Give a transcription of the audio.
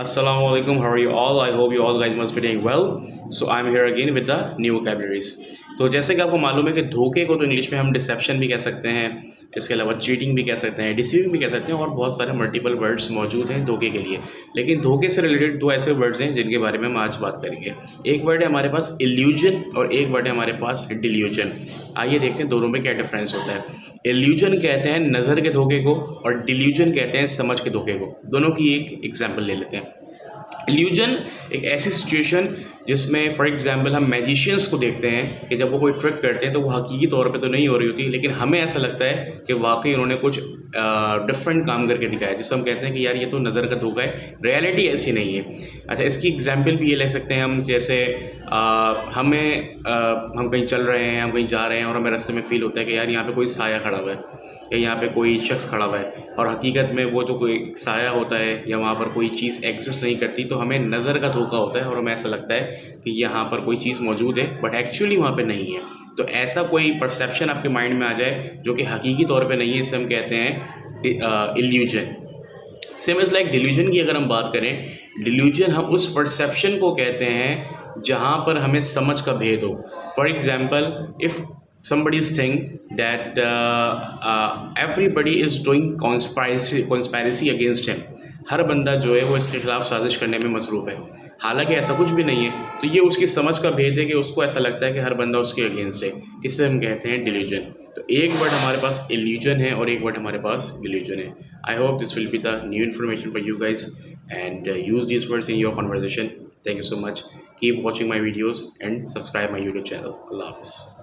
Assalamu alaikum, how are you all? I hope you all guys must be doing well. So I'm here again with the new vocabularies. तो जैसे कि आपको मालूम है कि धोखे को तो इंग्लिश में हम डिसेप्शन भी कह सकते हैं, इसके अलावा चीटिंग भी कह सकते हैं, डिसीविंग भी कह सकते हैं और बहुत सारे मल्टीपल वर्ड्स मौजूद हैं धोखे के लिए। लेकिन धोखे से रिलेटेड दो ऐसे वर्ड्स हैं जिनके बारे में हम आज बात करेंगे। एक वर्ड है हमारे पास इल्यूजन और एक वर्ड है हमारे पास डिल्यूजन। आइए देखते हैं दोनों में क्या डिफरेंस होता है। इल्यूजन कहते हैं नज़र के धोखे को और डिल्यूजन कहते हैं समझ के धोखे को। दोनों की एक एग्जाम्पल ले लेते हैं। इल्यूजन एक ऐसी सिचुएशन जिसमें फॉर एग्जांपल हम मैजिशियंस को देखते हैं कि जब वो कोई ट्रिक करते हैं तो वो हकीकी तौर पे तो नहीं हो रही होती, लेकिन हमें ऐसा लगता है कि वाकई उन्होंने कुछ डिफरेंट काम करके दिखाया, जिससे हम कहते हैं कि यार ये तो नज़र का धोखा है, रियलिटी ऐसी नहीं है। अच्छा, इसकी एग्जांपल भी ये ले सकते हैं हम, जैसे हम कहीं चल रहे हैं, हम कहीं जा रहे हैं और हमें रास्ते में फ़ील होता है कि यार यहाँ पे कोई साया खड़ा हुआ है या यहाँ पे कोई शख्स खड़ा हुआ है, और हकीकत में वो जो कोई साया होता है या वहाँ पर कोई चीज़ एग्जिस्ट नहीं करती, तो हमें नज़र का धोखा होता है और हमें ऐसा लगता है कि यहाँ पर कोई चीज़ मौजूद है बट एक्चुअली वहाँ पे नहीं है। तो ऐसा कोई परसेप्शन आपके माइंड में आ जाए जो कि हकीकी तौर पे नहीं है, इसे हम कहते हैं illusion. Same is like delusion की अगर हम बात करें, डिल्यूजन हम उस परसेप्शन को कहते हैं जहाँ पर हमें समझ का भेद हो। For example, if somebody is think that everybody is doing conspiracy against him, हर बंदा जो है वो इसके खिलाफ साजिश करने में मसरूफ़ है, हालांकि ऐसा कुछ भी नहीं है। तो ये उसकी समझ का भेद है कि उसको ऐसा लगता है कि हर बंदा उसके अगेंस्ट है, इससे हम कहते हैं डिल्यूजन। तो एक वर्ड हमारे पास इल्यूजन है और एक वर्ड हमारे पास डिल्यूजन है। I hope this will be the new information for you guys and use this words in your conversation. Thank you so much, keep watching my videos and subscribe my YouTube channel. अल्लाह हाफिज़।